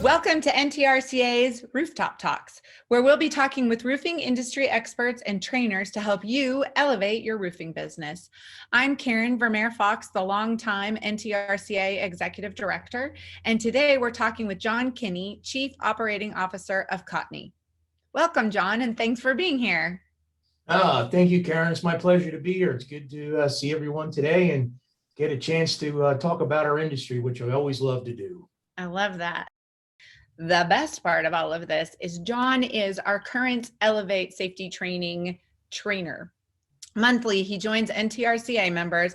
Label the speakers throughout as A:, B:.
A: Welcome to NTRCA's RoofTop Talks, where we'll be talking with roofing industry experts and trainers to help you elevate your roofing business. I'm Karen Vermaire Fox, the longtime NTRCA Executive Director, and today we're talking with John Kenney, Chief Operating Officer of Cotney. Welcome, John, and thanks for being here.
B: Thank you, Karen. It's my pleasure to be here. It's good to see everyone today and get a chance to talk about our industry, which I always love to do.
A: I love that. The best part of all of this is John is our current Elevate Safety Training trainer. Monthly, he joins NTRCA members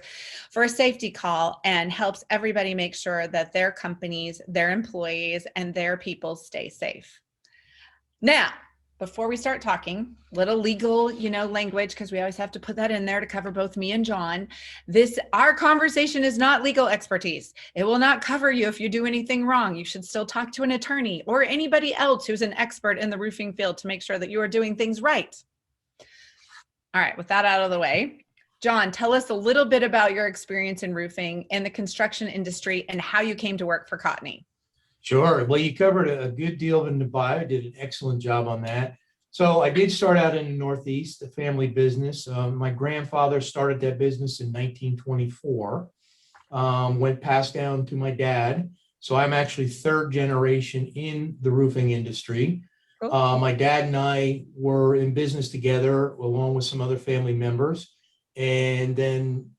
A: for a safety call and helps everybody make sure that their companies, their employees, and their people stay safe. Now, before we start talking, little legal, language, because we always have to put that in there to cover both me and John. Our conversation is not legal expertise. It will not cover you if you do anything wrong. You should still talk to an attorney or anybody else who's an expert in the roofing field to make sure that you are doing things right. All right, with that out of the way, John, tell us a little bit about your experience in roofing and the construction industry and how you came to work for Cotney.
B: Sure. Well, you covered a good deal in the bio. Did an excellent job on that. So I did start out in the Northeast, a family business. My grandfather started that business in 1924, went passed down to my dad. So I'm actually third generation in the roofing industry. Cool. My dad and I were in business together along with some other family members. And then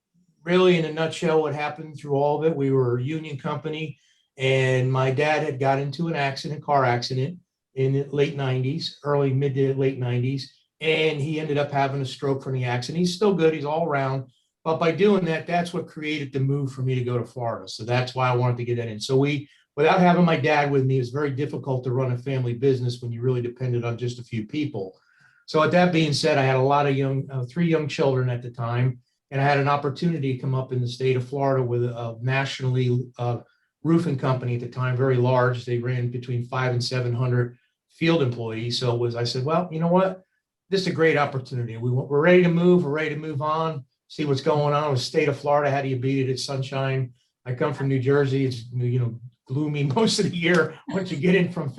B: really in a nutshell, what happened through all of it, we were a union company. And my dad had got into an car accident in the late 90s, mid to late 90s. And he ended up having a stroke from the accident. He's still good. He's all around. But by doing that, that's what created the move for me to go to Florida. So that's why I wanted to get that in. So without having my dad with me, it was very difficult to run a family business when you really depended on just a few people. So with that being said, I had a lot of three young children at the time. And I had an opportunity to come up in the state of Florida with a nationally roofing company at the time, very large. They ran between 500 and 700 field employees. So I said, well, you know what? This is a great opportunity. We're ready to move. We're ready to move on, see what's going on with the state of Florida. How do you beat it? It's sunshine. I come from New Jersey. It's, gloomy most of the year once you get in from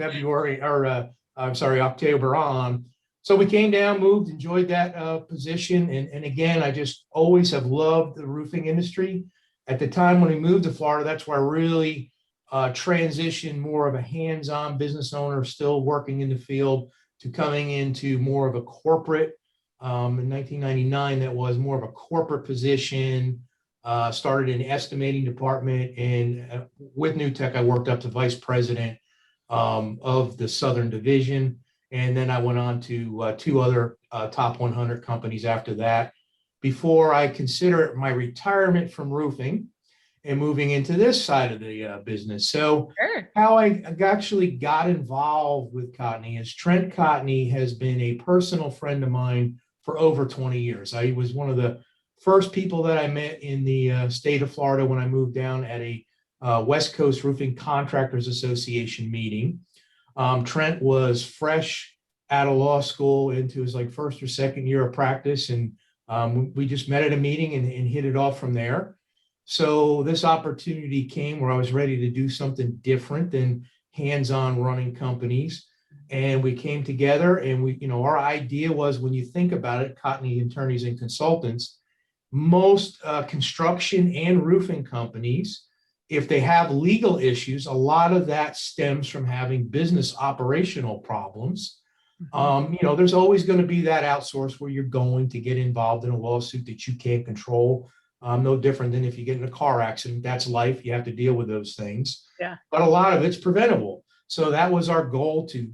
B: October on. So we came down, moved, enjoyed that position. And again, I just always have loved the roofing industry. At the time when we moved to Florida, that's where I really transitioned more of a hands-on business owner, still working in the field, to coming into more of a corporate. In 1999, that was more of a corporate position. Started in the estimating department, and with New Tech, I worked up to vice president of the Southern Division. And then I went on to two other top 100 companies after that, before I consider my retirement from roofing and moving into this side of the business. So sure. How I actually got involved with Cotney is Trent Cotney has been a personal friend of mine for over 20 years. I was one of the first people that I met in the state of Florida when I moved down at a West Coast Roofing Contractors Association meeting. Trent was fresh out of law school into his first or second year of practice, and we just met at a meeting and hit it off from there. So this opportunity came where I was ready to do something different than hands-on running companies. And we came together, and our idea was, when you think about it, Cotney Attorneys and Consultants, most construction and roofing companies, if they have legal issues, a lot of that stems from having business operational problems. There's always going to be that outsource where you're going to get involved in a lawsuit that you can't control. No different than if you get in a car accident. That's life. You have to deal with those things. Yeah. But a lot of it's preventable. So that was our goal, to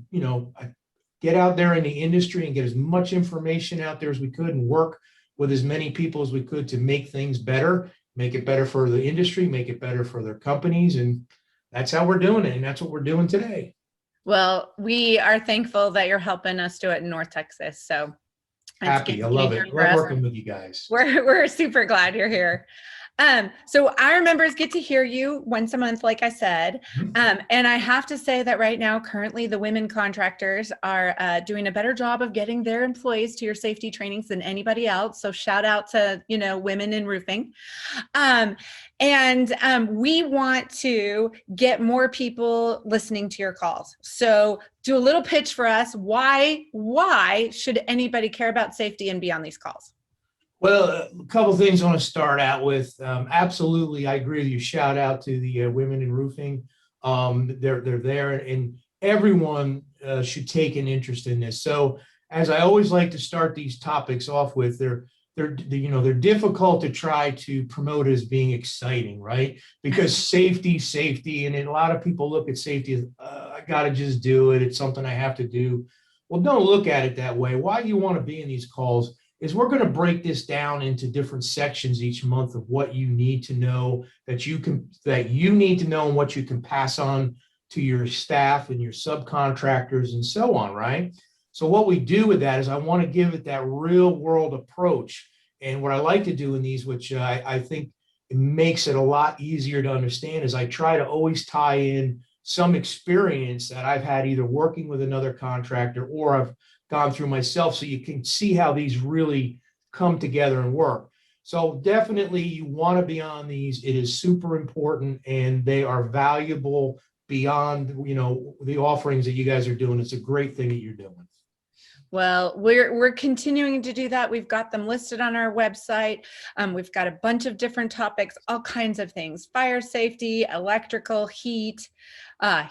B: get out there in the industry and get as much information out there as we could, and work with as many people as we could to make things better, make it better for the industry, make it better for their companies. And that's how we're doing it. And that's what we're doing today.
A: Well, we are thankful that you're helping us do it in North Texas. So
B: happy. I love it. Love working with you guys.
A: We're super glad you're here. So our members get to hear you once a month, like I said. And I have to say that right now, currently, the women contractors are doing a better job of getting their employees to your safety trainings than anybody else. So shout out to, women in roofing. We want to get more people listening to your calls. So do a little pitch for us. Why should anybody care about safety and be on these calls?
B: Well, a couple of things I want to start out with. Absolutely, I agree with you. Shout out to the women in roofing. They're there, and everyone should take an interest in this. So, as I always like to start these topics off with, they're difficult to try to promote as being exciting, right? Because safety, and a lot of people look at safety as I got to just do it. It's something I have to do. Well, don't look at it that way. Why you want to be in these calls is we're going to break this down into different sections each month of what you need to know that you need to know and what you can pass on to your staff and your subcontractors and so on, right? So what we do with that is I want to give it that real world approach. And what I like to do in these, which I think it makes it a lot easier to understand, is I try to always tie in some experience that I've had either working with another contractor or I've gone through myself, so you can see how these really come together and work. So definitely you want to be on these. It is super important, and they are valuable beyond, the offerings that you guys are doing. It's a great thing that you're doing.
A: Well, we're continuing to do that. We've got them listed on our website. We've got a bunch of different topics, all kinds of things: fire safety, electrical, heat.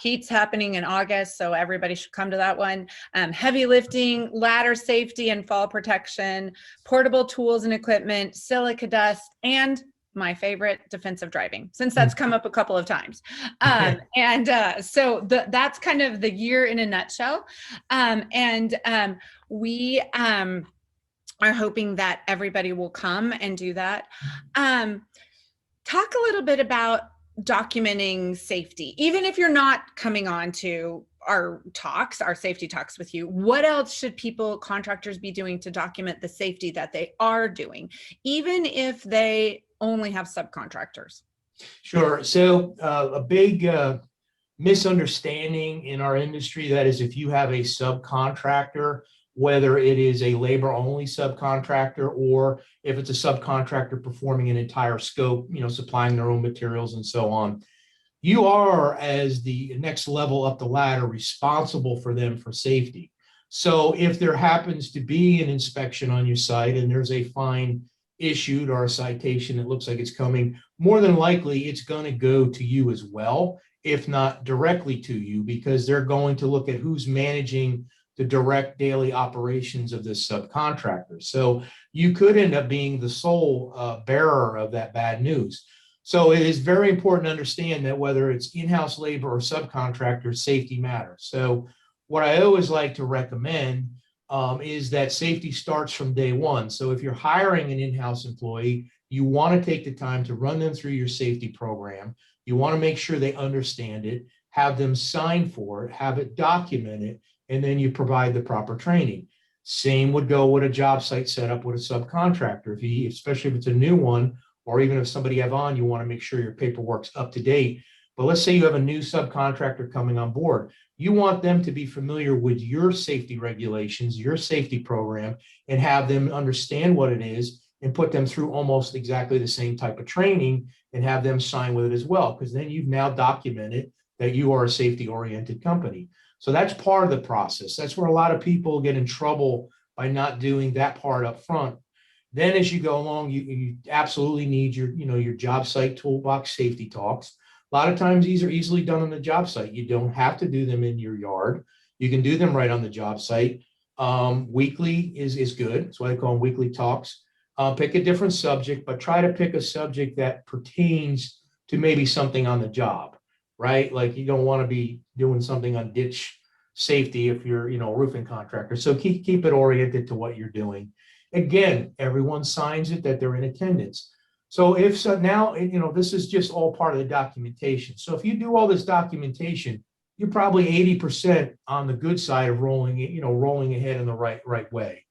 A: Heat's happening in August, so everybody should come to that one. Heavy lifting, ladder safety and fall protection, portable tools and equipment, silica dust, and my favorite, defensive driving, since that's come up a couple of times. So that's kind of the year in a nutshell. We are hoping that everybody will come and do that. Talk a little bit about documenting safety, even if you're not coming on to our safety talks with you. What else should contractors be doing to document the safety that they are doing, even if they only have subcontractors?
B: Sure. So a big misunderstanding in our industry, that is, if you have a subcontractor, whether it is a labor only subcontractor or if it's a subcontractor performing an entire scope, supplying their own materials and so on, you are, as the next level up the ladder, responsible for them for safety. So if there happens to be an inspection on your site and there's a fine issued or a citation that looks like it's coming, more than likely it's going to go to you as well, if not directly to you, because they're going to look at who's managing the direct daily operations of this subcontractor. So you could end up being the sole bearer of that bad news. So it is very important to understand that whether it's in-house labor or subcontractor, safety matters. So what I always like to recommend is that safety starts from day one. So if you're hiring an in-house employee, you want to take the time to run them through your safety program. You want to make sure they understand it, have them sign for it, have it documented, and then you provide the proper training. Same would go with a job site setup with a subcontractor. Especially if it's a new one, or even if somebody you have on, you want to make sure your paperwork's up to date. But let's say you have a new subcontractor coming on board. You want them to be familiar with your safety regulations, your safety program, and have them understand what it is and put them through almost exactly the same type of training and have them sign with it as well, because then you've now documented that you are a safety-oriented company. So that's part of the process. That's where a lot of people get in trouble by not doing that part up front. Then as you go along, you absolutely need your job site toolbox safety talks. A lot of times these are easily done on the job site. You don't have to do them in your yard. You can do them right on the job site. Weekly is good. That's why they call them weekly talks. Pick a different subject, but try to pick a subject that pertains to maybe something on the job, right? Like you don't want to be doing something on ditch safety if you're, a roofing contractor. So keep it oriented to what you're doing. Again, everyone signs it that they're in attendance. So now, this is just all part of the documentation. So if you do all this documentation, you're probably 80% on the good side of rolling ahead in the right way.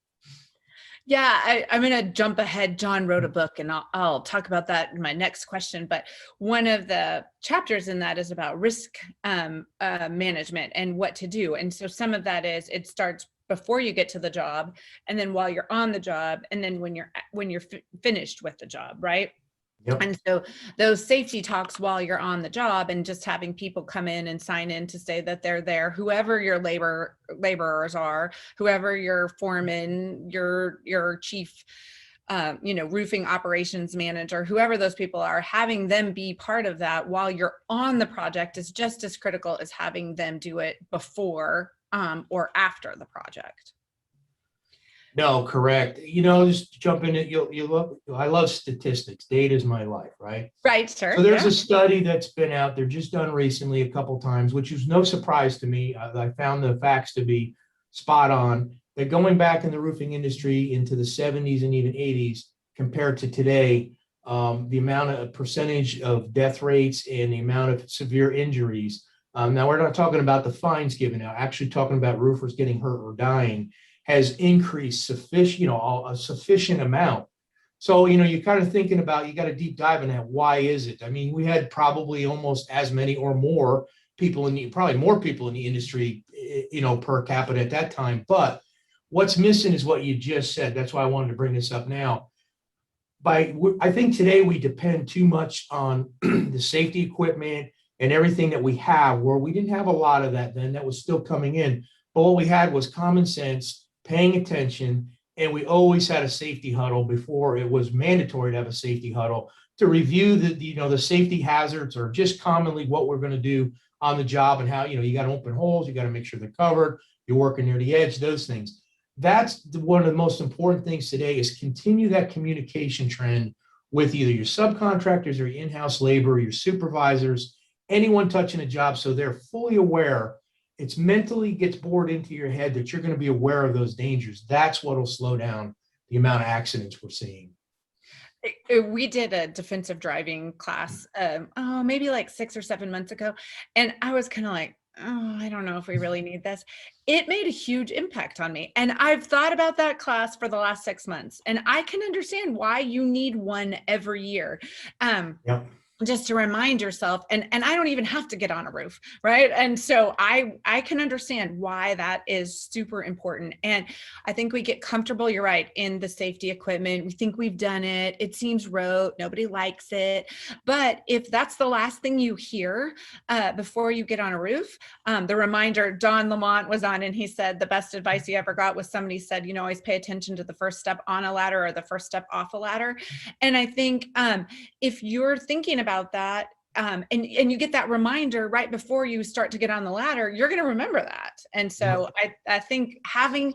A: Yeah, I'm going to jump ahead. John wrote a book, and I'll talk about that in my next question. But one of the chapters in that is about risk management and what to do. And so some of that is it starts before you get to the job, and then while you're on the job, and then when you're finished with the job, right?
B: Yep.
A: And so those safety talks while you're on the job, and just having people come in and sign in to say that they're there, whoever your laborers are, whoever your foreman, your chief, roofing operations manager, whoever those people are, having them be part of that while you're on the project is just as critical as having them do it before or after the project.
B: No, correct. Just jump in it. You look. I love statistics. Data is my life, right?
A: Right, sure.
B: So there's a study that's been out there, just done recently a couple times, which was no surprise to me. I found the facts to be spot on. That going back in the roofing industry into the 70s and even 80s, compared to today, the amount of percentage of death rates and the amount of severe injuries. Now we're not talking about the fines given out. Actually, talking about roofers getting hurt or dying has increased a sufficient amount. So, you're kind of thinking about, you got a deep dive in that. Why is it? I mean, we had probably almost as many or more people probably more people in the industry, per capita at that time. But what's missing is what you just said. That's why I wanted to bring this up now. I think today we depend too much on the safety equipment and everything that we have, where we didn't have a lot of that then. That was still coming in. But what we had was common sense, paying attention, and we always had a safety huddle before it was mandatory to have a safety huddle to review the safety hazards, or just commonly what we're going to do on the job, and how, you got to open holes, you got to make sure they're covered, you're working near the edge, those things. That's one of the most important things today, is continue that communication trend with either your subcontractors or your in-house labor, your supervisors, anyone touching a job, so they're fully aware. It's mentally gets bored into your head that you're going to be aware of those dangers. That's what will slow down the amount of accidents we're seeing.
A: We did a defensive driving class, maybe like 6 or 7 months ago. And I was kind of like, oh, I don't know if we really need this. It made a huge impact on me. And I've thought about that class for the last 6 months. And I can understand why you need one every year.
B: Yep.
A: Just to remind yourself, and I don't even have to get on a roof, right? And so I can understand why that is super important. And I think we get comfortable, you're right, in the safety equipment. We think we've done it. It seems rote. Nobody likes it. But if that's the last thing you hear before you get on a roof, the reminder, Don Lamont was on, and he said the best advice he ever got was somebody said, always pay attention to the first step on a ladder or the first step off a ladder. And I think if you're thinking about that, and you get that reminder right before you start to get on the ladder, you're going to remember that. And so I think having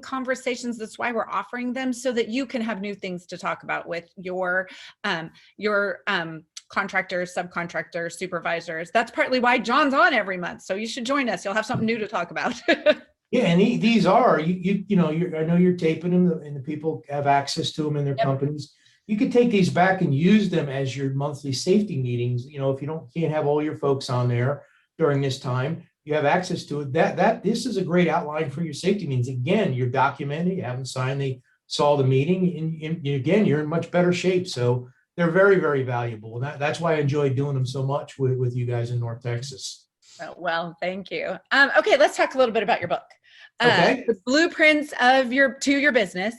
A: conversations, that's why we're offering them, so that you can have new things to talk about with your contractors, subcontractors, supervisors. That's partly why John's on every month. So you should join us. You'll have something new to talk about.
B: Yeah, and these are I know you're taping them, and the people have access to them in their companies. You could take these back and use them as your monthly safety meetings. If you can't have all your folks on there during this time, you have access to it. This is a great outline for your safety meetings. Again, you're documenting, you haven't saw the meeting, and again, you're in much better shape. So they're very, very valuable. And that's why I enjoy doing them so much with you guys in North Texas.
A: Oh, well, thank you. Okay, let's talk a little bit about your book.
B: Okay.
A: The blueprints to your business.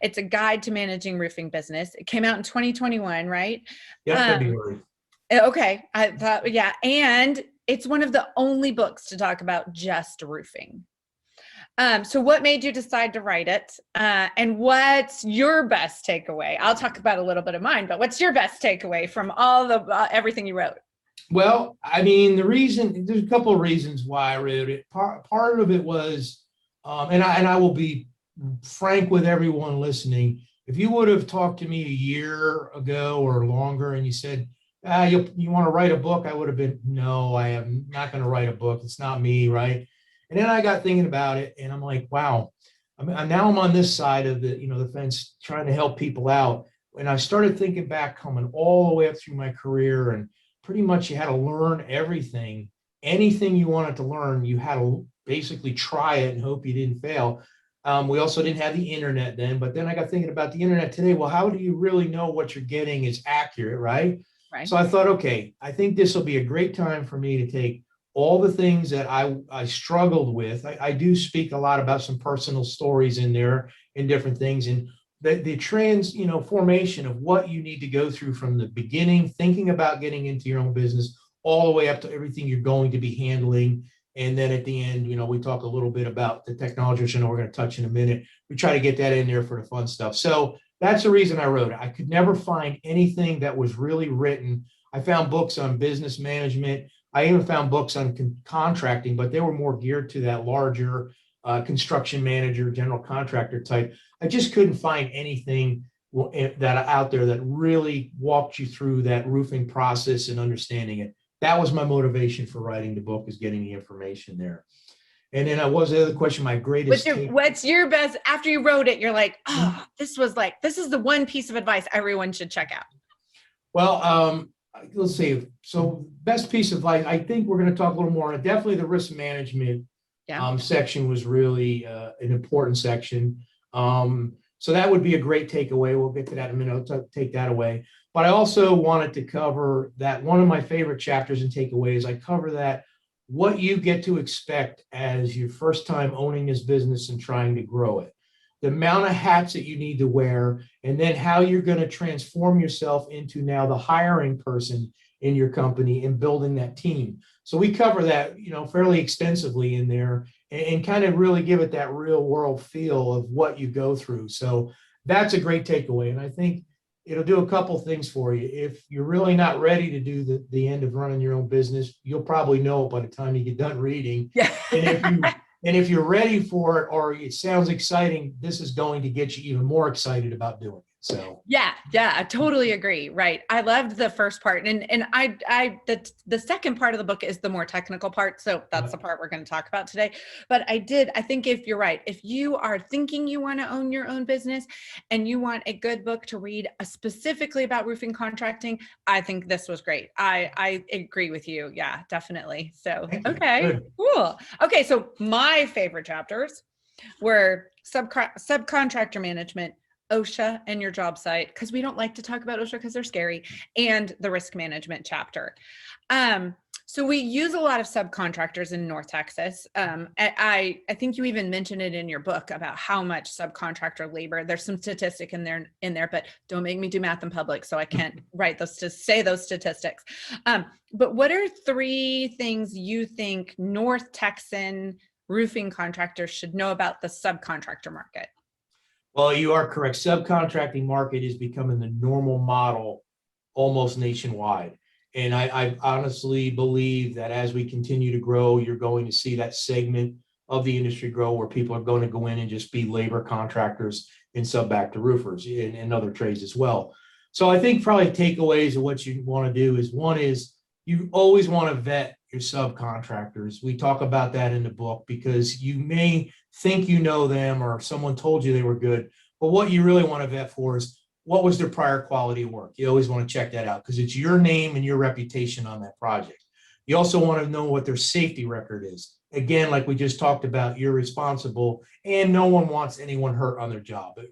A: It's a guide to managing roofing business. It came out in 2021, right?
B: Yeah, February.
A: Okay, I thought, yeah, and it's one of the only books to talk about just roofing. So what made you decide to write it? And what's your best takeaway? I'll talk about a little bit of mine, but what's your best takeaway from all the everything you wrote?
B: Well, I mean, there's a couple of reasons why I wrote it. Part of it was, and I will be frank with everyone listening. If you would have talked to me a year ago or longer, and you said, you want to write a book, I would have been, no, I am not going to write a book. It's not me, right? And then I got thinking about it, and I'm like, wow. Now I'm on this side of the fence, trying to help people out. And I started thinking back, coming all the way up through my career, and pretty much you had to learn everything. Anything you wanted to learn, you had to basically try it and hope you didn't fail. We also didn't have the internet then, but then I got thinking about the internet today. Well, how do you really know what you're getting is accurate, right?
A: Right.
B: So I thought, okay, I think this will be a great time for me to take all the things that I struggled with. I do speak a lot about some personal stories in there and different things. And the formation of what you need to go through from the beginning, thinking about getting into your own business, all the way up to everything you're going to be handling. And then at the end, we talk a little bit about the technology, which I know we're going to touch in a minute. We try to get that in there for the fun stuff. So that's the reason I wrote it. I could never find anything that was really written. I found books on business management. I even found books on contracting, but they were more geared to that larger construction manager, general contractor type. I just couldn't find anything that out there that really walked you through that roofing process and understanding it. That was my motivation for writing the book, is getting the information there. And then the other question, my greatest
A: what's your best, after you wrote it, you're like, oh, this is the one piece of advice everyone should check out.
B: Well, let's see. So best piece of advice, I think we're going to talk a little more on it. Definitely the risk management section was really an important section. So that would be a great takeaway. We'll get to that in a minute. I'll take that away. But I also wanted to cover that one of my favorite chapters and takeaways. I cover that what you get to expect as your first time owning this business and trying to grow it, the amount of hats that you need to wear, and then how you're going to transform yourself into now the hiring person in your company and building that team. So we cover that, fairly extensively in there and kind of really give it that real world feel of what you go through. So that's a great takeaway. And I think it'll do a couple things for you. If you're really not ready to do the end of running your own business, you'll probably know it by the time you get done reading.
A: Yeah.
B: And if you're ready for it, or it sounds exciting, this is going to get you even more excited about doing it. So
A: yeah, I totally agree. Right. I loved the first part, and the second part of the book is the more technical part. So that's the part we're going to talk about today. But I think if you're right, if you are thinking you want to own your own business and you want a good book to read specifically about roofing contracting, I think this was great. I agree with you. Yeah, definitely. So, okay, cool. Okay. So my favorite chapters were subcontractor management, OSHA and your job site, because we don't like to talk about OSHA because they're scary, and the risk management chapter. So we use a lot of subcontractors in North Texas. I think you even mentioned it in your book about how much subcontractor labor. There's some statistic in there, but don't make me do math in public, so I can't say those statistics. But what are 3 things you think North Texan roofing contractors should know about the subcontractor market?
B: Well, you are correct. Subcontracting market is becoming the normal model almost nationwide. And I honestly believe that as we continue to grow, you're going to see that segment of the industry grow, where people are going to go in and just be labor contractors and sub back to roofers and other trades as well. So I think probably takeaways of what you want to do is, one is you always want to vet your subcontractors. We talk about that in the book, because you may think you know them or someone told you they were good, but what you really want to vet for is, what was their prior quality of work? You always want to check that out, because it's your name and your reputation on that project. You also want to know what their safety record is. Again, like we just talked about, you're responsible, and no one wants anyone hurt on their job. But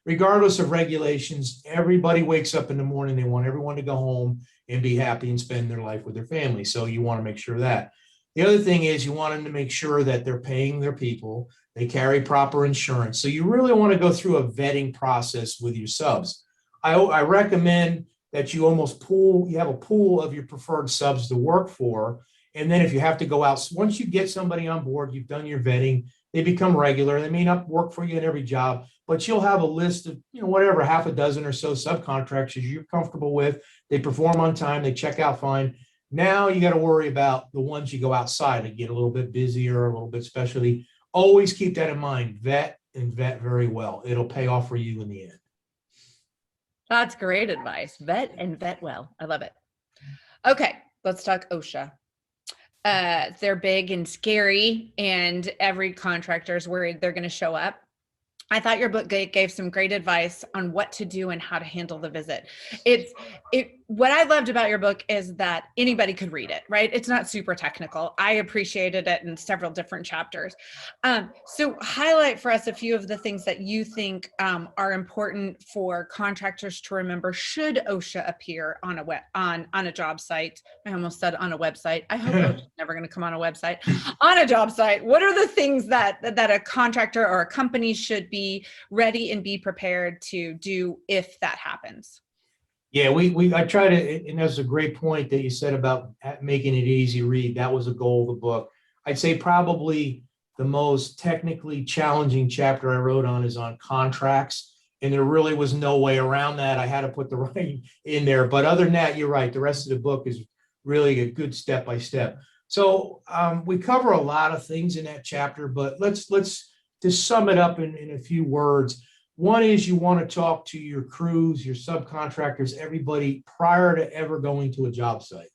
B: regardless of regulations, everybody wakes up in the morning, they want everyone to go home and be happy and spend their life with their family. So you want to make sure that. The other thing is, you want them to make sure that they're paying their people, they carry proper insurance. So you really want to go through a vetting process with your subs. I recommend that you have a pool of your preferred subs to work for. And then if you have to go out, once you get somebody on board, you've done your vetting, they become regular. They may not work for you in every job, but you'll have a list of, whatever, half a dozen or so subcontractors you're comfortable with. They perform on time, they check out fine. Now you got to worry about the ones you go outside and get a little bit busier, a little bit specialty. Always keep that in mind. Vet and vet very well. It'll pay off for you in the end.
A: That's great advice. Vet and vet well. I love it. Okay, let's talk OSHA. They're big and scary, and every contractor is worried they're going to show up. I thought your book gave some great advice on what to do and how to handle the visit. what I loved about your book is that anybody could read it, right? It's not super technical. I appreciated it in several different chapters. So highlight for us a few of the things that you think are important for contractors to remember should OSHA appear on a job site. I almost said on a website. I hope OSHA's never going to come on a website. On a job site, what are the things that a contractor or a company should be ready and be prepared to do if that happens?
B: Yeah, I try to, and that's a great point that you said about making it easy read. That was a goal of the book. I'd say probably the most technically challenging chapter I wrote on is on contracts, and there really was no way around that. I had to put the writing in there, but other than that, you're right. The rest of the book is really a good step by step. So we cover a lot of things in that chapter, but let's just sum it up in a few words. One is you want to talk to your crews, your subcontractors, everybody prior to ever going to a job site.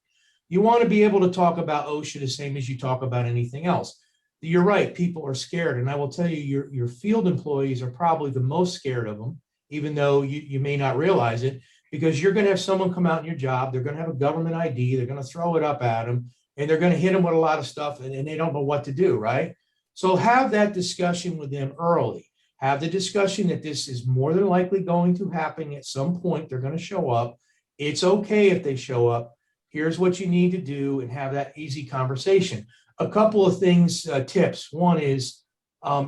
B: You want to be able to talk about OSHA the same as you talk about anything else. You're right, people are scared. And I will tell you, your field employees are probably the most scared of them, even though you may not realize it, because you're going to have someone come out in your job. They're going to have a government ID. They're going to throw it up at them, and they're going to hit them with a lot of stuff, and they don't know what to do, right? So have that discussion with them early. Have the discussion that this is more than likely going to happen at some point. They're going to show up. It's okay if they show up. Here's what you need to do, and have that easy conversation. A couple of things, tips. One is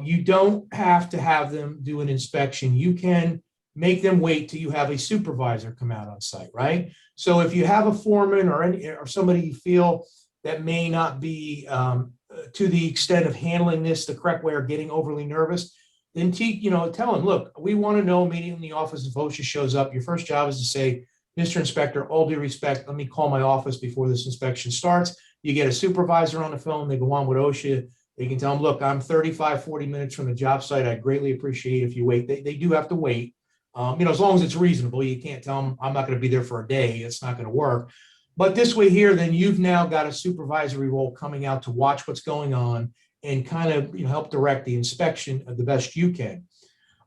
B: you don't have to have them do an inspection. You can make them wait till you have a supervisor come out on site, right? So if you have a foreman or somebody you feel that may not be to the extent of handling this the correct way or getting overly nervous, then tell them, look, we want to know immediately in the office if OSHA shows up. Your first job is to say, Mr. Inspector, all due respect, let me call my office before this inspection starts. You get a supervisor on the phone. They go on with OSHA. They can tell them, look, I'm 35, 40 minutes from the job site. I'd greatly appreciate if you wait. They do have to wait, as long as it's reasonable. You can't tell them I'm not going to be there for a day. It's not going to work. But this way here, then you've now got a supervisory role coming out to watch what's going on and kind of help direct the inspection the best you can.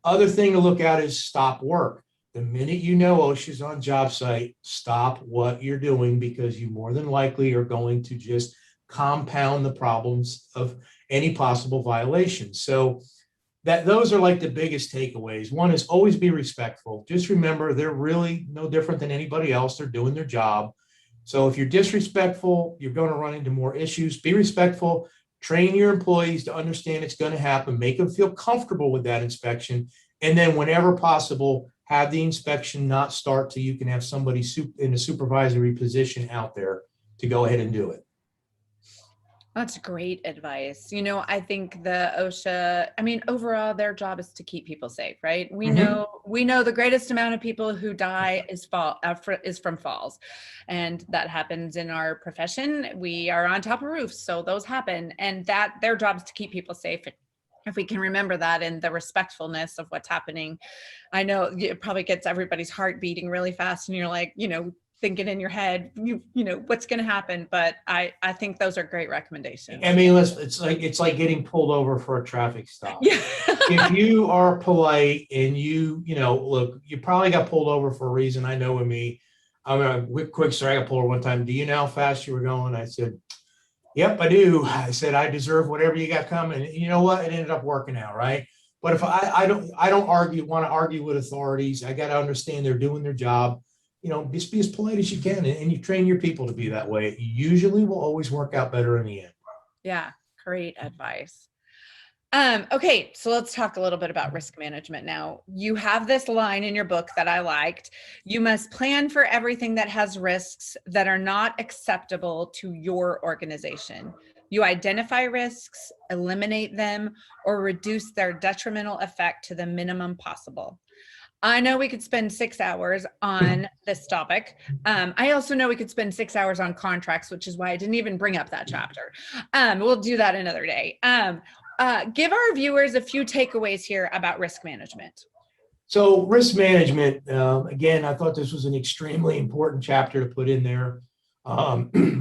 B: Other thing to look at is stop work. The minute you know OSHA's on job site, stop what you're doing, because you more than likely are going to just compound the problems of any possible violations. So those are like the biggest takeaways. One is always be respectful. Just remember, they're really no different than anybody else. They're doing their job. So if you're disrespectful, you're going to run into more issues. Be respectful. Train your employees to understand it's going to happen. Make them feel comfortable with that inspection. And then whenever possible, have the inspection not start till you can have somebody in a supervisory position out there to go ahead and do it.
A: That's great advice. I think the OSHA, overall, their job is to keep people safe, right? We know the greatest amount of people who die is from falls. And that happens in our profession. We are on top of roofs, so those happen. And their job is to keep people safe. If we can remember that and the respectfulness of what's happening, I know it probably gets everybody's heart beating really fast, and you're like, thinking in your head, what's going to happen. But I think those are great recommendations.
B: Listen, it's like getting pulled over for a traffic stop.
A: Yeah.
B: If you are polite and look, you probably got pulled over for a reason. I know with me, I'm a quick story. I got pulled over one time. Do you know how fast you were going? I said, yep, I do. I said, I deserve whatever you got coming. And you know what? It ended up working out, right? But if I don't want to argue with authorities. I got to understand they're doing their job. Just be as polite as you can, and you train your people to be that way. It usually will always work out better in the end.
A: Yeah, great advice. Okay, so let's talk a little bit about risk management now. You have this line in your book that I liked. You must plan for everything that has risks that are not acceptable to your organization. You identify risks, eliminate them, or reduce their detrimental effect to the minimum possible. I know we could spend 6 hours on this topic. I also know we could spend 6 hours on contracts, which is why I didn't even bring up that chapter. We'll do that another day. Give our viewers a few takeaways here about risk management.
B: So risk management, again, I thought this was an extremely important chapter to put in there.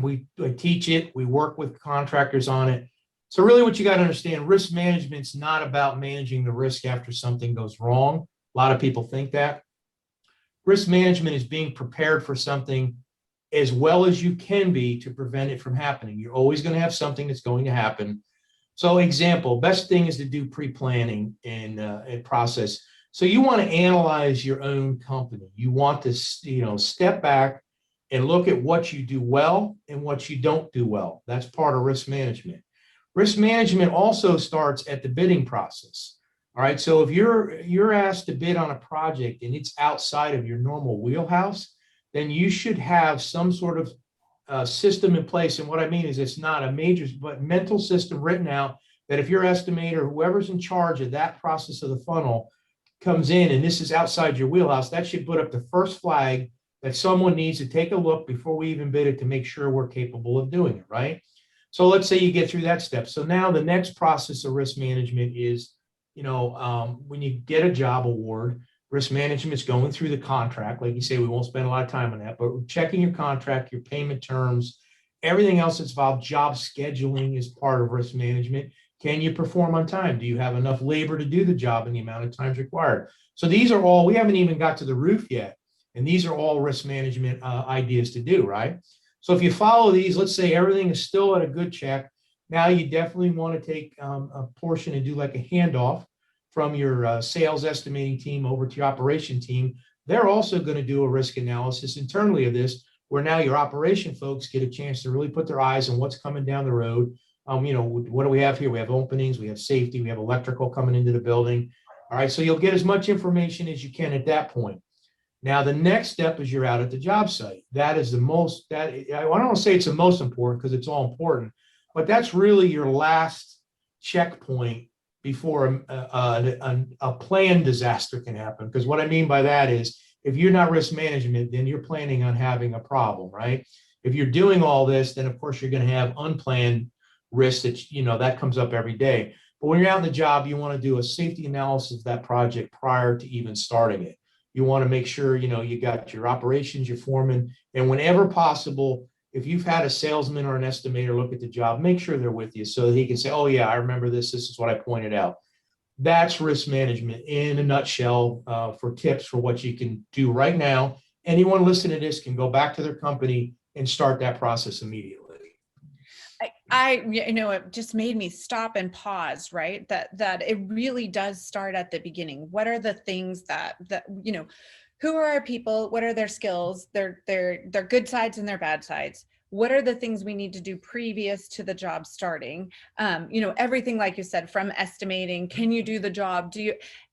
B: We teach it. We work with contractors on it. So really what you got to understand, risk management's not about managing the risk after something goes wrong. A lot of people think that. risk management is being prepared for something as well as you can be to prevent it from happening. You're always going to have something that's going to happen. So example, best thing is to do pre-planning and process. So you want to analyze your own company. You want to, step back and look at what you do well and what you don't do well. That's part of risk management. Risk management also starts at the bidding process. All right. So if you're asked to bid on a project and it's outside of your normal wheelhouse, then you should have some sort of system in place. And what I mean is it's not a major, but mental system written out that if your estimator, whoever's in charge of that process of the funnel comes in and this is outside your wheelhouse, that should put up the first flag that someone needs to take a look before we even bid it to make sure we're capable of doing it, right? So let's say you get through that step. So now the next process of risk management is, when you get a job award, risk management is going through the contract. Like you say, we won't spend a lot of time on that, but checking your contract, your payment terms, everything else that's involved. Job scheduling is part of risk management. Can you perform on time? Do you have enough labor to do the job in the amount of times required? So these are all, we haven't even got to the roof yet. And these are all risk management ideas to do, right? So if you follow these, let's say everything is still at a good check. Now you definitely want to take a portion and do like a handoff from your sales estimating team over to your operation team. They're also going to do a risk analysis internally of this, where now your operation folks get a chance to really put their eyes on what's coming down the road. What do we have here? We have openings, we have safety, we have electrical coming into the building. All right, so you'll get as much information as you can at that point. Now, the next step is you're out at the job site. That is the most, I don't want to say it's the most important because it's all important, but that's really your last checkpoint before a planned disaster can happen. Because what I mean by that is if you're not risk management, then you're planning on having a problem, right? If you're doing all this, then of course you're going to have unplanned risks that, that comes up every day. But when you're out in the job, you want to do a safety analysis of that project prior to even starting it. You want to make sure, you got your operations, your foreman, and whenever possible, if you've had a salesman or an estimator look at the job, make sure they're with you so that he can say, oh yeah, I remember this. This is what I pointed out. That's risk management in a nutshell for tips for what you can do right now. Anyone listening to this can go back to their company and start that process immediately.
A: It just made me stop and pause, right? That it really does start at the beginning. What are the things that who are our people? What are their skills, their good sides and their bad sides? What are the things we need to do previous to the job starting? Everything, like you said, from estimating, can you do the job?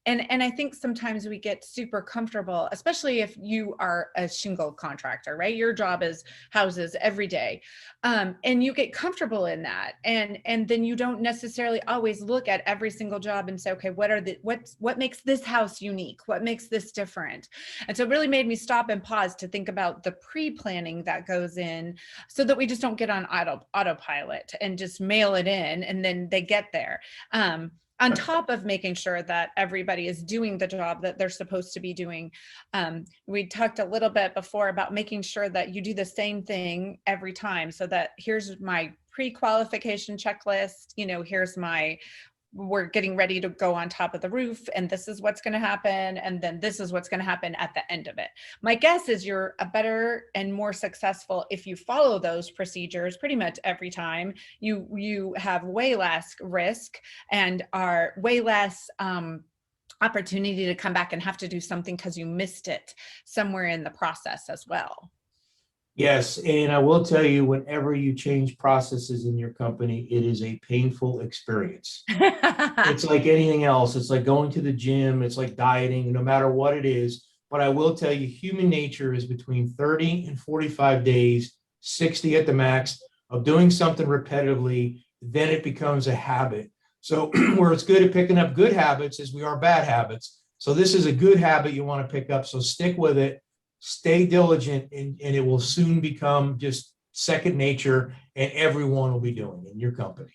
A: And I think sometimes we get super comfortable, especially if you are a shingle contractor, right? Your job is houses every day. And you get comfortable in that. And then you don't necessarily always look at every single job and say, okay, what makes this house unique? What makes this different? And so it really made me stop and pause to think about the pre-planning that goes in so that we just don't get on autopilot and just mail it in and then they get there. On top of making sure that everybody is doing the job that they're supposed to be doing. We talked a little bit before about making sure that you do the same thing every time, so that here's my pre-qualification checklist, we're getting ready to go on top of the roof and this is what's going to happen. And then this is what's going to happen at the end of it. My guess is you're a better and more successful if you follow those procedures pretty much every time. You have way less risk and are way less opportunity to come back and have to do something because you missed it somewhere in the process as well.
B: Yes, and I will tell you, whenever you change processes in your company, it is a painful experience. It's like anything else. It's like going to the gym. It's like dieting, no matter what it is. But I will tell you, human nature is between 30 and 45 days, 60 at the max, of doing something repetitively. Then it becomes a habit. So where it's good at picking up good habits as we are bad habits. So this is a good habit you want to pick up. So stick with it. Stay diligent, and it will soon become just second nature, and everyone will be doing it in your company.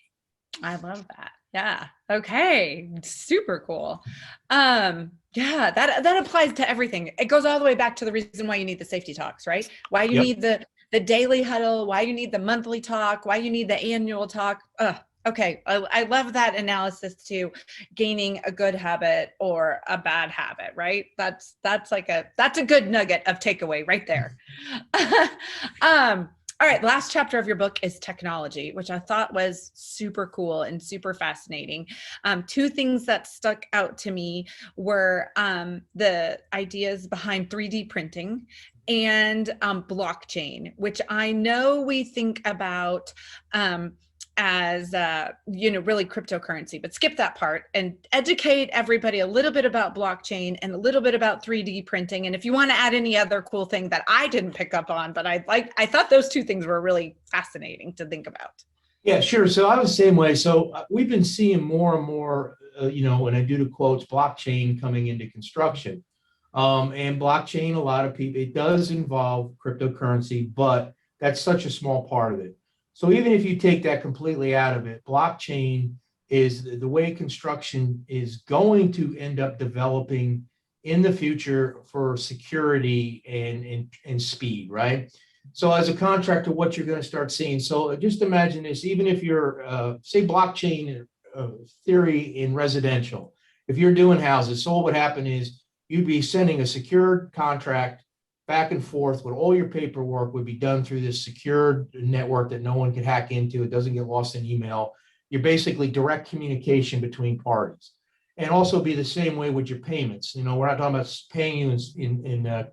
A: I love that. Yeah. Okay. Super cool. Yeah, that applies to everything. It goes all the way back to the reason why you need the safety talks, right? Why you need the daily huddle, why you need the monthly talk, why you need the annual talk. Okay, I love that analysis too. Gaining a good habit or a bad habit, right? That's a good nugget of takeaway right there. All right, last chapter of your book is technology, which I thought was super cool and super fascinating. Two things that stuck out to me were the ideas behind 3D printing and blockchain, which I know we think about as really cryptocurrency, but skip that part and educate everybody a little bit about blockchain and a little bit about 3D printing. And if you want to add any other cool thing that I didn't pick up on, but I thought those two things were really fascinating to think about.
B: Yeah, sure. So I was the same way. So we've been seeing more and more, when I do the quotes, blockchain coming into construction. And blockchain, a lot of people, it does involve cryptocurrency, but that's such a small part of it. So even if you take that completely out of it, blockchain is the way construction is going to end up developing in the future for security and speed, right? So as a contractor, what you're going to start seeing. So just imagine this, even if you're, say, blockchain theory in residential, if you're doing houses, so what would happen is you'd be sending a secured contract back and forth, with all your paperwork would be done through this secured network that no one can hack into. It doesn't get lost in email. You're basically direct communication between parties. And also be the same way with your payments. We're not talking about paying you in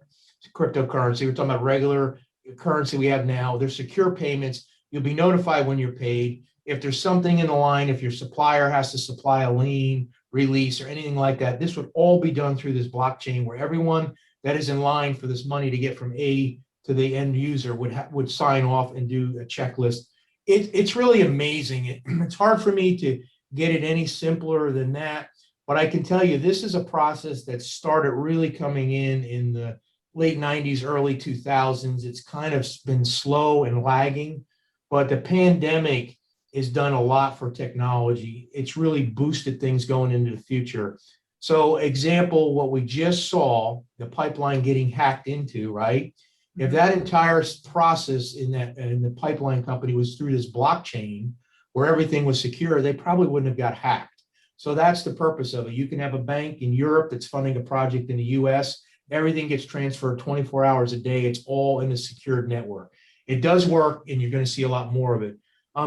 B: cryptocurrency. We're talking about regular currency we have now. There's secure payments. You'll be notified when you're paid. If there's something in the line, if your supplier has to supply a lien, release, or anything like that, this would all be done through this blockchain, where everyone that is in line for this money to get from A to the end user would sign off and do a checklist. It's really amazing. It's hard for me to get it any simpler than that, but I can tell you this is a process that started really coming in the late 90s, early 2000s. It's kind of been slow and lagging, but the pandemic has done a lot for technology. It's really boosted things going into the future. So example, what we just saw, the pipeline getting hacked into, right? If that entire process in the pipeline company was through this blockchain where everything was secure, they probably wouldn't have got hacked. So that's the purpose of it. You can have a bank in Europe that's funding a project in the US. Everything gets transferred 24 hours a day. It's all in a secured network. It does work, and you're going to see a lot more of it.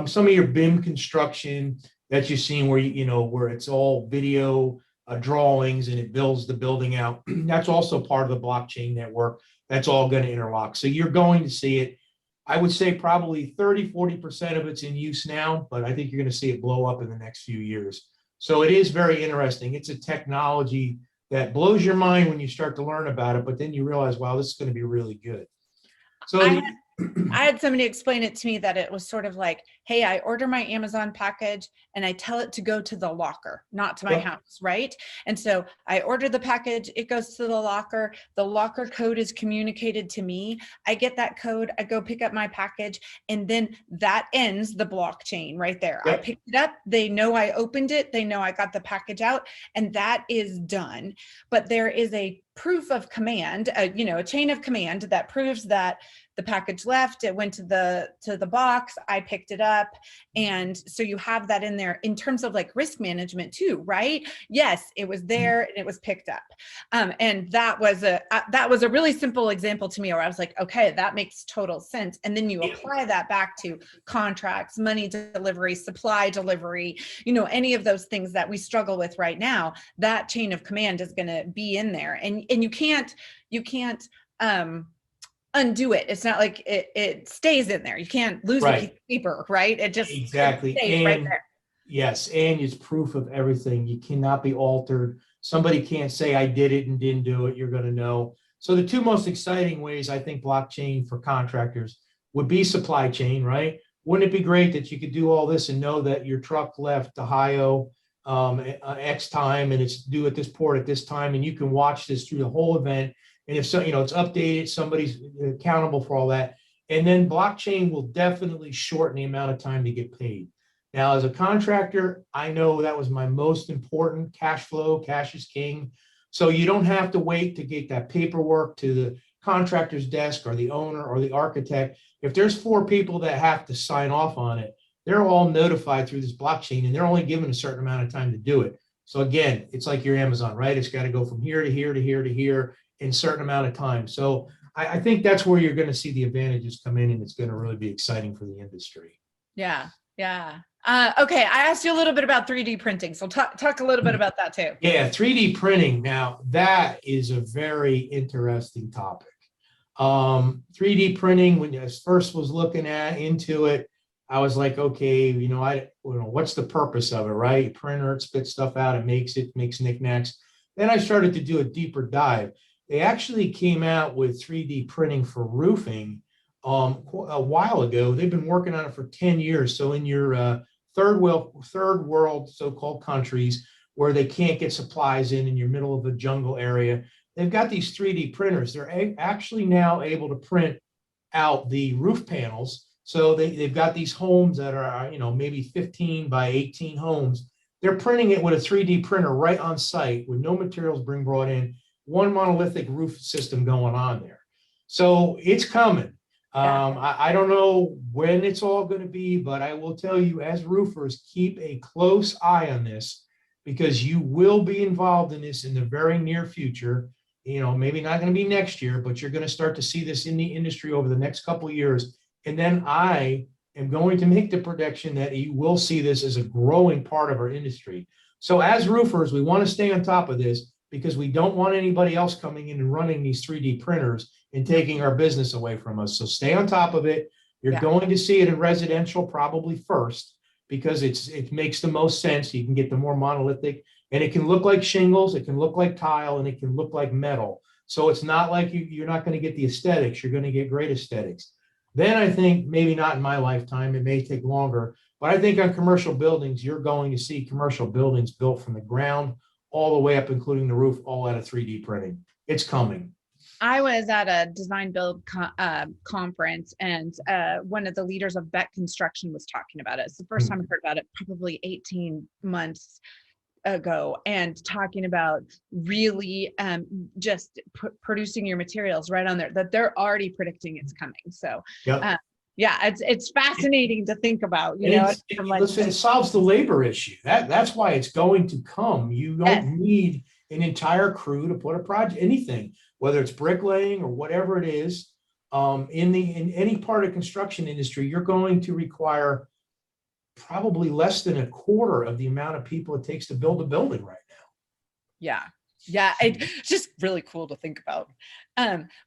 B: Some of your BIM construction that you've seen where, where it's all video, drawings, and it builds the building out. That's also part of the blockchain network. That's all going to interlock. So you're going to see it. I would say probably 30–40% of it's in use now, but I think you're going to see it blow up in the next few years. So it is very interesting. It's a technology that blows your mind when you start to learn about it, but then you realize, wow, this is going to be really good. So
A: I had somebody explain it to me that it was sort of like, hey, I order my Amazon package and I tell it to go to the locker, not to my house, right? And so I order the package, it goes to the locker code is communicated to me. I get that code, I go pick up my package, and then that ends the blockchain right there. I picked it up, they know I opened it, they know I got the package out, and that is done. But there is a proof of command, a chain of command that proves that the package left, it went to the box, I picked it up. And so you have that in there in terms of like risk management too, right? Yes, it was there and it was picked up. And that was a really simple example to me where I was like, okay, that makes total sense. And then you apply that back to contracts, money delivery, supply delivery, any of those things that we struggle with right now, that chain of command is going to be in there. And you can't undo it. It's not like it stays in there. You can't lose a piece of paper, right? It just
B: exactly
A: stays right there.
B: Yes, and it's proof of everything. You cannot be altered. Somebody can't say I did it and didn't do it. You're going to know. So the two most exciting ways I think blockchain for contractors would be supply chain, right? Wouldn't it be great that you could do all this and know that your truck left Ohio X time and it's due at this port at this time, and you can watch this through the whole event. And if so, it's updated, somebody's accountable for all that. And then blockchain will definitely shorten the amount of time to get paid. Now, as a contractor, I know that was my most important cash flow. Cash is king. So you don't have to wait to get that paperwork to the contractor's desk or the owner or the architect. If there's 4 people that have to sign off on it, they're all notified through this blockchain, and they're only given a certain amount of time to do it. So again, it's like your Amazon, right? It's got to go from here to here to here to here in a certain amount of time. So I think that's where you're going to see the advantages come in, and it's going to really be exciting for the industry.
A: Yeah. Yeah. Okay. I asked you a little bit about 3D printing. So talk a little bit about that too.
B: Yeah. 3D printing. Now that is a very interesting topic. 3D printing, when I first was looking into it, I was like, okay, what's the purpose of it, right? Printer, it spits stuff out, it makes knickknacks. Then I started to do a deeper dive. They actually came out with 3D printing for roofing a while ago. They've been working on it for 10 years. So in your third world so-called countries where they can't get supplies in your middle of a jungle area, they've got these 3D printers. They're actually now able to print out the roof panels. So they've got these homes that are, maybe 15 by 18 homes. They're printing it with a 3D printer right on site with no materials being brought in, one monolithic roof system going on there. So it's coming. I don't know when it's all going to be, but I will tell you, as roofers, keep a close eye on this, because you will be involved in this in the very near future. Maybe not going to be next year, but you're going to start to see this in the industry over the next couple of years. And then I am going to make the prediction that you will see this as a growing part of our industry. So as roofers, we want to stay on top of this, because we don't want anybody else coming in and running these 3D printers and taking our business away from us. So stay on top of it. You're going to see it in residential probably first, because it makes the most sense. You can get the more monolithic, and it can look like shingles, it can look like tile, and it can look like metal. So it's not like you're not going to get the aesthetics, you're going to get great aesthetics. Then I think, maybe not in my lifetime, it may take longer, but I think on commercial buildings, you're going to see commercial buildings built from the ground all the way up, including the roof, all out of 3D printing. It's coming.
A: I was at a design build conference, and one of the leaders of Beck Construction was talking about it. It's the first time I heard about it, probably 18 months ago, and talking about really just producing your materials right on there, that they're already predicting it's coming. So yeah, it's fascinating to think about,
B: listen, it solves the labor issue. That's why it's going to come. You don't need an entire crew to put a project, anything, whether it's bricklaying or whatever it is. In any part of construction industry, you're going to require probably less than a quarter of the amount of people it takes to build a building right now.
A: Yeah, it's just really cool to think about.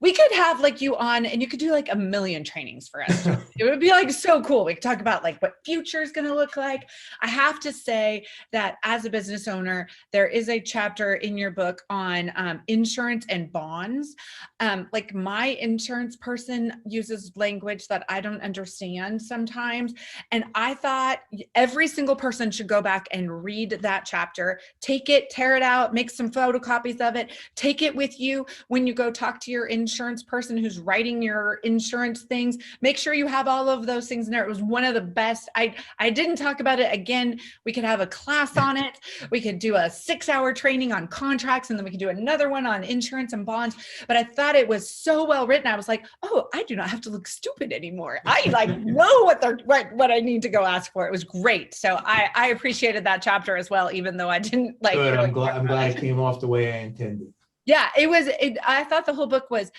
A: We could have you on, and you could do a million trainings for us. It would be so cool. We could talk about what future is going to look like. I have to say that as a business owner, there is a chapter in your book on insurance and bonds. My insurance person uses language that I don't understand sometimes. And I thought every single person should go back and read that chapter, take it, tear it out, make some photocopies of it, take it with you when you go talk to your insurance person who's writing your insurance things. Make sure you have all of those things in there. It was one of the best. I didn't talk about it. Again, we could have a class on it. We could do a 6-hour training on contracts, and then we could do another one on insurance and bonds. But I thought it was so well written. I was like, oh, I do not have to look stupid anymore. I know what I need to go ask for. It was great. So I appreciated that chapter as well, even though I didn't
B: Good.
A: really
B: I'm glad it came off the way I intended.
A: Yeah, I thought the whole book was,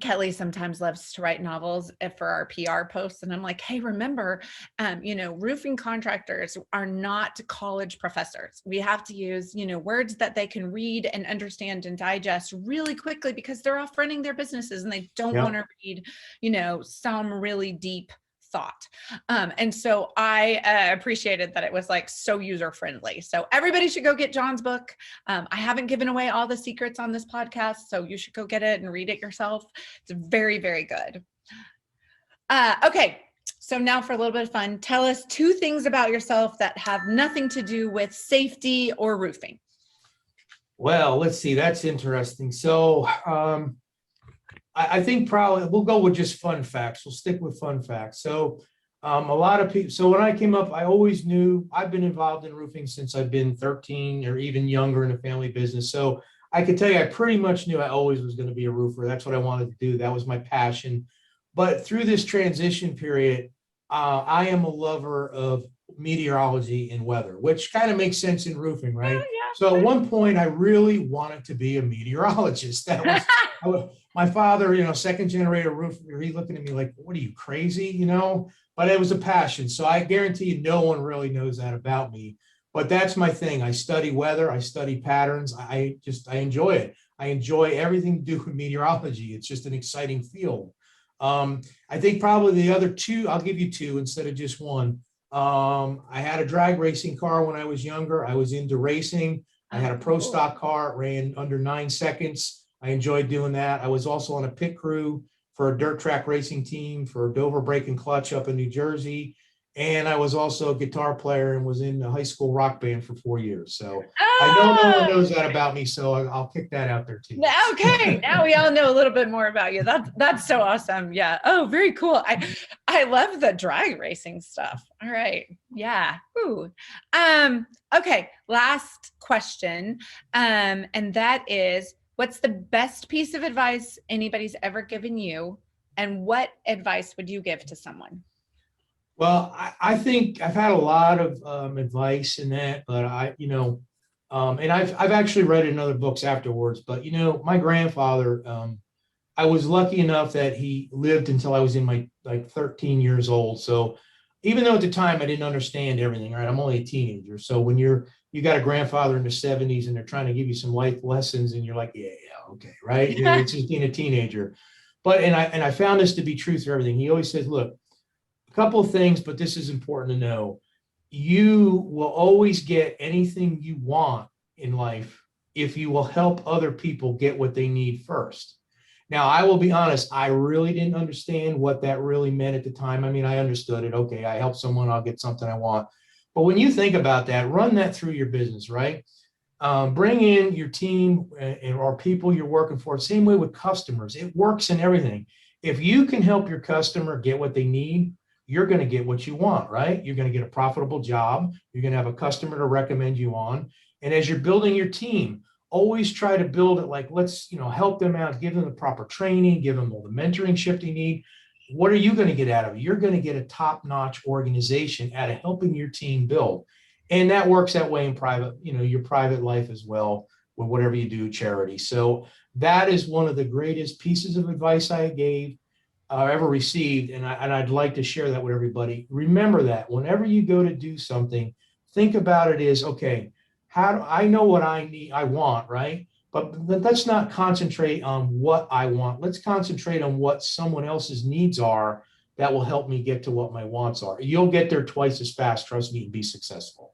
A: Kelly sometimes loves to write novels for our PR posts. And I'm like, hey, remember, roofing contractors are not college professors. We have to use, words that they can read and understand and digest really quickly, because they're off running their businesses and they don't want to read, some really deep thought. And so I appreciated that it was so user friendly. So everybody should go get John's book. I haven't given away all the secrets on this podcast, so you should go get it and read it yourself. It's very, very good. Okay. So now for a little bit of fun, tell us 2 things about yourself that have nothing to do with safety or roofing.
B: Well, let's see. That's interesting. So, I think probably we'll go with just fun facts. We'll stick with fun facts. So a lot of people, so when I came up, I always knew I've been involved in roofing since I've been 13 or even younger in a family business. So I could tell you, I pretty much knew I always was going to be a roofer. That's what I wanted to do. That was my passion. But through this transition period, I am a lover of meteorology and weather, which kind of makes sense in roofing, right? So at one point, I really wanted to be a meteorologist. My father, second generation roofer, he looking at me like, what are you, crazy? But it was a passion. So I guarantee you, no one really knows that about me. But that's my thing. I study weather. I study patterns. I enjoy it. I enjoy everything to do with meteorology. It's just an exciting field. I think probably the other two, I'll give you two instead of just one. I had a drag racing car when I was younger. I was into racing. I had a pro stock car. It ran under 9 seconds. I enjoyed doing that. I was also on a pit crew for a dirt track racing team for Dover Brake and Clutch up in New Jersey. And I was also a guitar player and was in a high school rock band for 4 years. So I know no one knows that about me, so I'll kick that out there too.
A: Okay, now we all know a little bit more about you. That's so awesome. Yeah. Oh, very cool. I love the drag racing stuff. All right. Yeah. Ooh. Okay. Last question. And that is, what's the best piece of advice anybody's ever given you, and what advice would you give to someone?
B: Well, I think I've had a lot of advice in that, but and I've actually read it in other books afterwards. But my grandfather, I was lucky enough that he lived until I was in my 13 years old. So even though at the time I didn't understand everything, right? I'm only a teenager. So when you got a grandfather in the 70s and they're trying to give you some life lessons, and you're like, yeah, okay, right? It's just being a teenager. But and I found this to be true through everything. He always says, look, a couple of things, but this is important to know. You will always get anything you want in life if you will help other people get what they need first. Now, I will be honest, I really didn't understand what that really meant at the time. I mean, I understood it. Okay, I help someone, I'll get something I want. But when you think about that, run that through your business, right? Bring in your team or people you're working for. Same way with customers. It works in everything. If you can help your customer get what they need, you're going to get what you want, right? You're going to get a profitable job. You're going to have a customer to recommend you on. And as you're building your team, always try to build it like, let's, help them out, give them the proper training, give them all the mentoring shift they need. What are you going to get out of it? You're going to get a top-notch organization out of helping your team build. And that works that way in private, your private life as well, with whatever you do, charity. So that is one of the greatest pieces of advice I gave ever received, and I'd like to share that with everybody. Remember that whenever you go to do something, think about it as, okay, how do I know what I want, right? But let's not concentrate on what I want. Let's concentrate on what someone else's needs are that will help me get to what my wants are. You'll get there twice as fast, trust me, and be successful.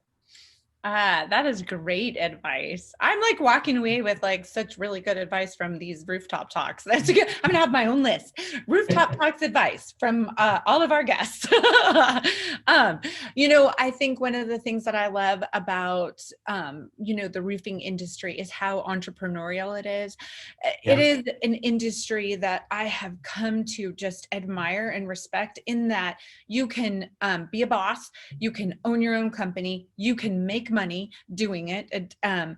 A: That is great advice. I'm like walking away with like such really good advice from these rooftop talks. That's good. I'm gonna have my own list. Rooftop talks advice from all of our guests. I think one of the things that I love about the roofing industry is how entrepreneurial it is.
B: Yeah.
A: It is an industry that I have come to just admire and respect, in that you can be a boss, you can own your own company, you can make money doing it, and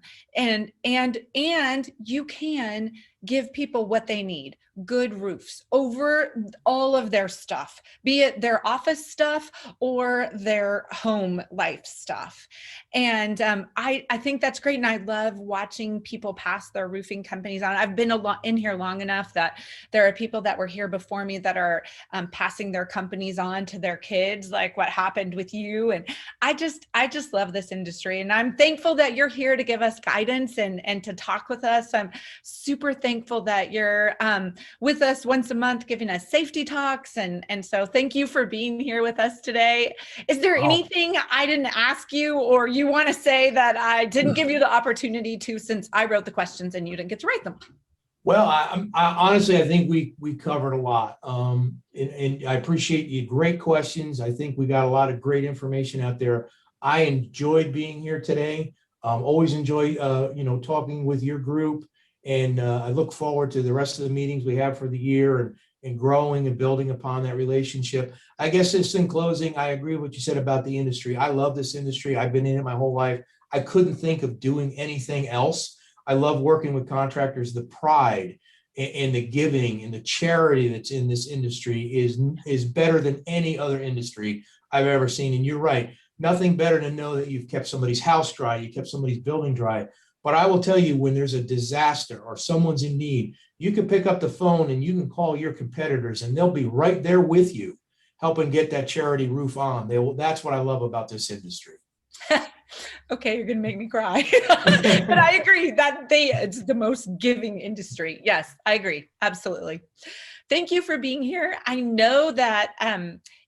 A: you can give people what they need: good roofs over all of their stuff, be it their office stuff or their home life stuff. And I think that's great. And I love watching people pass their roofing companies on. I've been in here long enough that there are people that were here before me that are passing their companies on to their kids, like what happened with you. And I just love this industry. And I'm thankful that you're here to give us guidance and to talk with us. I'm super thankful that you're with us once a month, giving us safety talks. And so thank you for being here with us today. Is there anything I didn't ask you, or you want to say that I didn't give you the opportunity to, since I wrote the questions and you didn't get to write them?
B: Well, I honestly, I think we covered a lot. And I appreciate you. Great questions. I think we got a lot of great information out there. I enjoyed being here today. Always enjoy, talking with your group. And I look forward to the rest of the meetings we have for the year, and growing and building upon that relationship. I guess just in closing, I agree with what you said about the industry. I love this industry. I've been in it my whole life. I couldn't think of doing anything else. I love working with contractors, the pride and the giving and the charity that's in this industry is better than any other industry I've ever seen. And you're right, nothing better to know that you've kept somebody's house dry, you kept somebody's building dry. But I will tell you, when there's a disaster or someone's in need, you can pick up the phone and you can call your competitors and they'll be right there with you, helping get that charity roof on. That's what I love about this industry.
A: Okay, you're gonna make me cry. But I agree that it's the most giving industry. Yes, I agree. Absolutely. Thank you for being here. I know that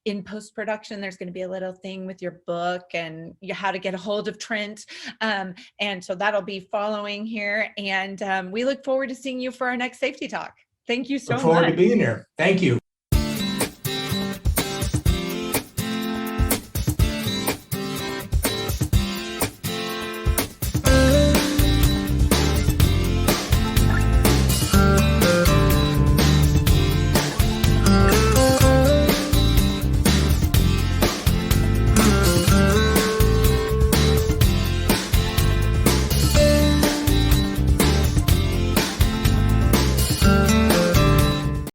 A: in post-production, there's going to be a little thing with your book and how to get a hold of Trent. And so that'll be following here. And we look forward to seeing you for our next safety talk. Thank you so much.
B: Look forward to being there. Thank you.